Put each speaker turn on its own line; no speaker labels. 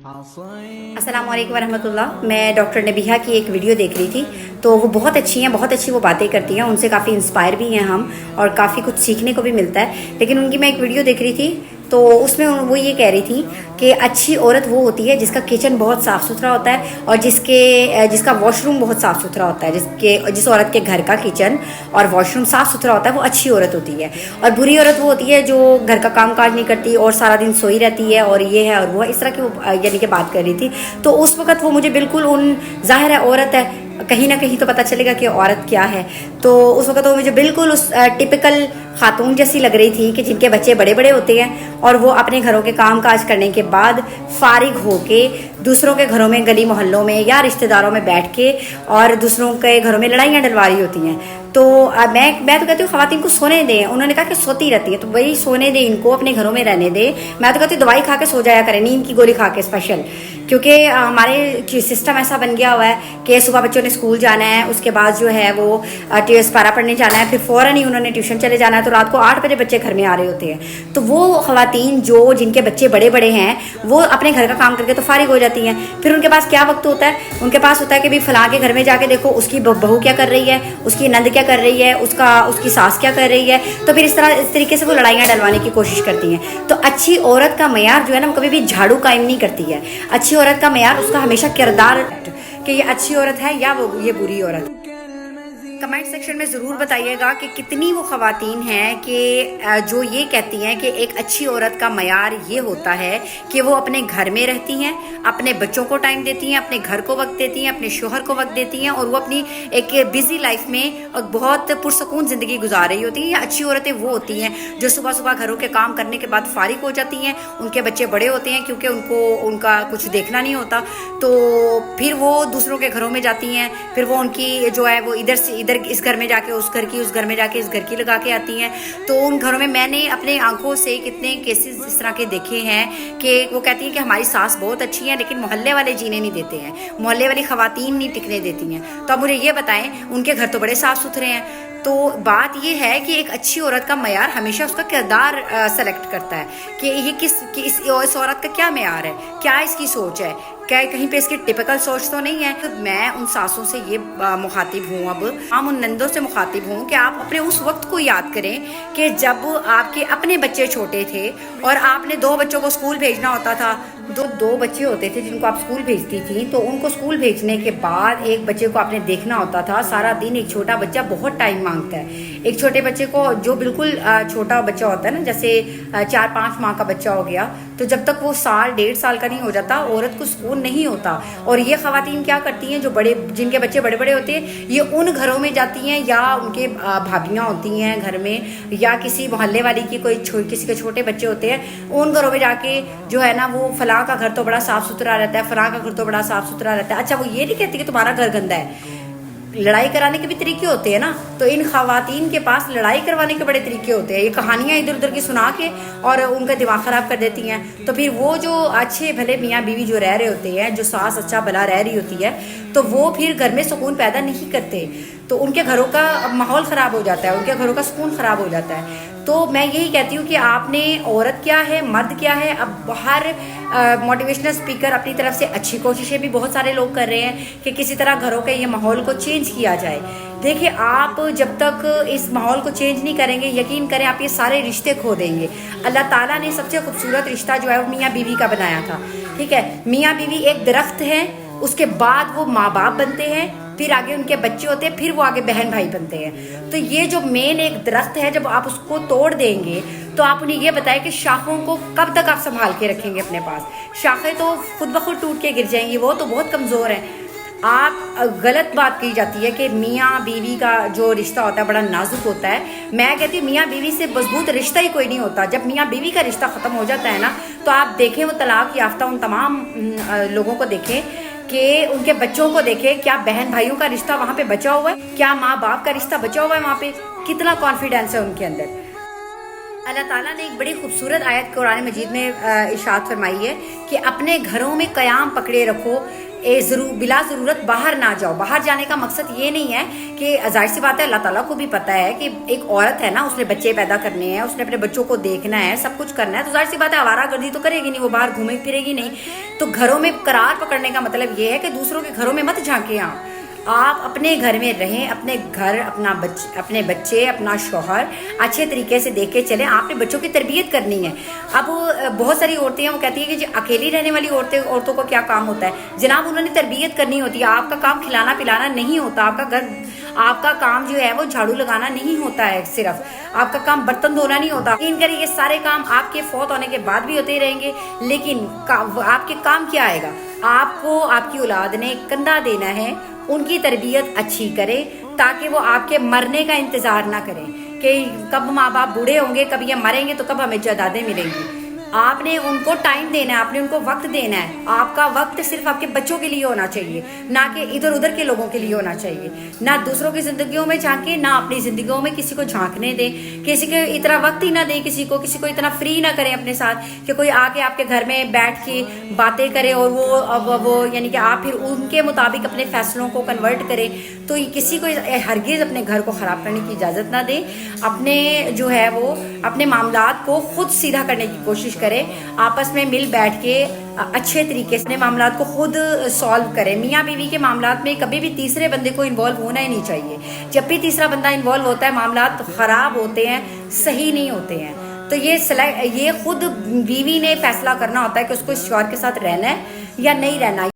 अस्सलाम वालेकुम वरहमतुल्लाह। मैं डॉक्टर नबीहा की एक वीडियो देख रही थी, तो वो बहुत अच्छी हैं, बहुत अच्छी वो बातें करती हैं, उनसे काफ़ी इंस्पायर भी हैं हम और काफ़ी कुछ सीखने को भी मिलता है। लेकिन उनकी मैं एक वीडियो देख रही थी तो उसमें वो ये कह रही थी कि अच्छी औरत वो होती है जिसका किचन बहुत साफ़ सुथरा होता है और जिसका वॉशरूम बहुत साफ़ सुथरा होता है। जिस औरत के घर का किचन और वॉशरूम साफ़ सुथरा होता है वो अच्छी औरत होती है। और बुरी औरत वो होती है जो घर का काम काज नहीं करती और सारा दिन सोई रहती है और ये है और वो है, इस तरह की वो यानी कि बात कर रही थी। तो उस वक़्त वो मुझे बिल्कुल ज़ाहिर है औरत है, कहीं ना कहीं तो पता चलेगा कि औरत क्या है। तो उस वक़्त वो मुझे बिल्कुल उस टिपिकल खातून जैसी लग रही थी कि जिनके बच्चे बड़े बड़े होते हैं और वो अपने घरों के काम काज करने के बाद फारिग होके दूसरों के घरों में, गली मोहल्लों में या रिश्तेदारों में बैठ के और दूसरों के घरों में लड़ाइयाँ डलवा रही होती हैं। तो मैं तो कहती हूँ ख़वातीन को सोने दें। उन्होंने कहा कि सोती रहती है तो वही सोने दें, इनको अपने घरों में रहने दें। मैं तो कहती हूँ दवाई खा के सो जाया करें, नींद की गोली खा के स्पेशल, क्योंकि हमारे सिस्टम ऐसा बन गया हुआ है कि सुबह बच्चों ने स्कूल जाना है, उसके बाद जो है वो पारा पढ़ने जाना है, फिर फ़ौरन ही उन्होंने ट्यूशन चले जाना है, तो रात को 8 बजे बच्चे घर में आ रहे होते हैं। तो वो ख़वातीन जिनके बच्चे बड़े बड़े हैं वो अपने घर का काम करके तो फारिग हो जाती हैं। फिर उनके पास क्या वक्त होता है, उनके पास होता है कि भाई फलां के घर में जाके देखो उसकी बहू क्या कर रही है, उसकी नंद क्या कर रही है, उसकी सास क्या कर रही है। तो फिर इस तरीके से वो लड़ाइयाँ डलवाने की कोशिश करती हैं। तो अच्छी औरत का मयार जो है ना वो कभी भी झाड़ू कायम नहीं करती है। अच्छी औरत का मयार उसका हमेशा किरदार कि ये अच्छी औरत है या वो ये बुरी औरत। कमेंट सेक्शन में ज़रूर बताइएगा कि कितनी वो ख़वातीन हैं कि जो ये कहती हैं कि एक अच्छी औरत का मयार ये होता है कि वो अपने घर में रहती हैं, अपने बच्चों को टाइम देती हैं, अपने घर को वक्त देती हैं, अपने शोहर को वक्त देती हैं और वो अपनी एक बिज़ी लाइफ में बहुत पुरसकून ज़िंदगी गुजार रही होती हैं। या अच्छी औरतें वो होती हैं जो सुबह सुबह घरों के काम करने के बाद फारिग हो जाती हैं, उनके बच्चे बड़े होते हैं क्योंकि उनका कुछ देखना नहीं होता, तो फिर वो दूसरों के घरों में जाती हैं, फिर वो उनकी जो है वो इधर से इधर इस घर में जाके उस घर की, उस घर में जाके इस घर की लगा के आती हैं। तो उन घरों में मैंने अपने आंखों से कितने केसेस इस तरह के देखे हैं कि वो कहती हैं कि हमारी सास बहुत अच्छी है लेकिन मोहल्ले वाले जीने नहीं देते हैं, मोहल्ले वाली ख़वातीन नहीं टिकने देती हैं। तो अब मुझे ये बताएं, उनके घर तो बड़े साफ़ सुथरे हैं। तो बात ये है कि एक अच्छी औरत का मयार हमेशा उसका किरदार सेलेक्ट करता है कि इस औरत का क्या मयार है, क्या इसकी सोच है, क्या कहीं पे इसकी टिपिकल सोच तो नहीं है। तो मैं उन सासों से ये मुखातिब हूँ, अब हम उन नंदों से मुखातिब हूँ कि आप अपने उस वक्त को याद करें कि जब आपके अपने बच्चे छोटे थे और आपने 2 बच्चों को स्कूल भेजना होता था। दो बच्चे होते थे जिनको आप स्कूल भेजती थी, तो उनको स्कूल भेजने के बाद एक बच्चे को आपने देखना होता था सारा दिन। एक छोटा बच्चा बहुत टाइम मांगता है। एक छोटे बच्चे को जो बिल्कुल छोटा बच्चा होता है ना, जैसे 4-5 माह का बच्चा हो गया, तो जब तक वो 1.5 साल का नहीं हो जाता औरत को सुकून नहीं होता। और ये ख़वातीन क्या करती हैं, जिनके बच्चे बड़े बड़े होते हैं, ये उन घरों में जाती हैं या उनके भाभियाँ होती हैं घर में या किसी मोहल्ले वाली की किसी के छोटे बच्चे होते हैं, उन घरों में जाके जो है ना वो फलां का घर तो बड़ा साफ़ सुथरा रहता है, फलां का घर तो बड़ा साफ़ सुथरा रहता है। अच्छा, वो ये नहीं कहती कि तुम्हारा घर गंदा है। लड़ाई कराने के भी तरीके होते हैं ना, तो इन ख़वातीन के पास लड़ाई करवाने के बड़े तरीके होते हैं। ये कहानियाँ इधर उधर की सुना के और उनका दिमाग ख़राब कर देती हैं। तो फिर वो जो अच्छे भले मियाँ बीवी जो रह रहे होते हैं, जो सास अच्छा भला रह रही होती है, तो वो फिर घर में सुकून पैदा नहीं करते, तो उनके घरों का माहौल ख़राब हो जाता है, उनके घरों का सुकून ख़राब हो जाता है। तो मैं यही कहती हूँ कि आपने औरत क्या है, मर्द क्या है, अब हर मोटिवेशनल स्पीकर अपनी तरफ से अच्छी कोशिशें भी बहुत सारे लोग कर रहे हैं कि किसी तरह घरों के ये माहौल को चेंज किया जाए। देखिए, आप जब तक इस माहौल को चेंज नहीं करेंगे, यकीन करें आप ये सारे रिश्ते खो देंगे। अल्लाह ताला ने सबसे खूबसूरत रिश्ता जो है वो मियाँ बीवी का बनाया था, ठीक है। मियाँ बीवी एक दरख्त है, उसके बाद वो माँ बाप बनते हैं, फिर आगे उनके बच्चे होते हैं, फिर वो आगे बहन भाई बनते हैं। तो ये जो मेन एक दरख्त है, जब आप उसको तोड़ देंगे तो आप उन्हें ये बताएं कि शाखों को कब तक आप संभाल के रखेंगे अपने पास। शाखें तो खुद ब खुद टूट के गिर जाएंगी, वो तो बहुत कमज़ोर हैं। आप गलत बात की जाती है कि मियाँ बीवी का जो रिश्ता होता है बड़ा नाजुक होता है। मैं कहती हूँ मियाँ बीवी से मजबूत रिश्ता ही कोई नहीं होता। जब मियाँ बीवी का रिश्ता ख़त्म हो जाता है ना, तो आप देखें वो तलाक याफ्ता उन तमाम लोगों को देखें कि उनके बच्चों को देखें, क्या बहन भाइयों का रिश्ता वहाँ पे बचा हुआ है, क्या माँ बाप का रिश्ता बचा हुआ है, वहाँ पे कितना कॉन्फिडेंस है उनके अंदर। अल्लाह ताला ने एक बड़ी खूबसूरत आयत कुरान मजीद में इरशाद फरमाई है कि अपने घरों में क़याम पकड़े रखो, بلا ضرورت باہر نہ جاؤ. باہر جانے کا مقصد یہ نہیں ہے کہ ظاہر سی بات ہے اللہ تعالیٰ کو بھی پتہ ہے کہ ایک عورت ہے نا, اس نے بچے پیدا کرنے ہیں, اس نے اپنے بچوں کو دیکھنا ہے, سب کچھ کرنا ہے, تو ظاہر سی بات ہے آوارہ گردی تو کرے گی نہیں, وہ باہر گھومے پھرے گی نہیں. تو گھروں میں قرار پکڑنے کا مطلب یہ ہے کہ دوسروں کے گھروں میں مت جھانکیں. آپ اپنے گھر میں رہیں, اپنے گھر, اپنے بچے, اپنا شوہر اچھے طریقے سے دیکھ کے چلیں. آپ نے بچوں کی تربیت کرنی ہے. اب بہت ساری عورتیں ہیں وہ کہتی ہیں کہ جو اکیلی رہنے والی عورتوں کو کیا کام ہوتا ہے. جناب انہوں نے تربیت کرنی ہوتی ہے. آپ کا کام کھلانا پلانا نہیں ہوتا. آپ کا کام جو ہے وہ جھاڑو لگانا نہیں ہوتا ہے, صرف آپ کا کام برتن دھونا نہیں ہوتا. ان کرے یہ سارے کام آپ کے فوت ہونے کے بعد بھی ہوتے ہی رہیں گے, لیکن آپ کے کام کیا آئے گا. آپ کو آپ کی اولاد نے کندھا دینا ہے, ان کی تربیت اچھی کرے تاکہ وہ آپ کے مرنے کا انتظار نہ کریں کہ کب ماں باپ بوڑھے ہوں گے, کب یہ مریں گے تو کب ہمیں جائیدادیں ملیں گی. آپ نے ان کو ٹائم دینا ہے, آپ نے ان کو وقت دینا ہے. آپ کا وقت صرف آپ کے بچوں کے لیے ہونا چاہیے, نہ کہ ادھر ادھر کے لوگوں کے لیے ہونا چاہیے. نہ دوسروں کی زندگیوں میں جھانکیں, نہ اپنی زندگیوں میں کسی کو جھانکنے دیں. کسی کو اتنا وقت ہی نہ دیں, کسی کو اتنا فری نہ کریں اپنے ساتھ کہ کوئی آ کے آپ کے گھر میں بیٹھ کے باتیں کرے اور وہ یعنی کہ آپ پھر ان کے مطابق اپنے فیصلوں کو کنورٹ کریں. تو کسی کو ہرگز اپنے گھر کو خراب کرنے کی اجازت نہ دیں. اپنے جو ہے وہ اپنے معاملات کو خود سیدھا کرنے کی کوشش کریں. آپس میں مل بیٹھ کے اچھے طریقے سے اپنے معاملات کو خود سالو کریں. میاں بیوی کے معاملات میں کبھی بھی تیسرے بندے کو انوالو ہونا ہی نہیں چاہیے. جب بھی تیسرا بندہ انوالو ہوتا ہے معاملات خراب ہوتے ہیں, صحیح نہیں ہوتے ہیں. تو یہ خود بیوی نے فیصلہ کرنا ہوتا ہے کہ اس کو اس شوہر کے ساتھ رہنا ہے یا نہیں رہنا.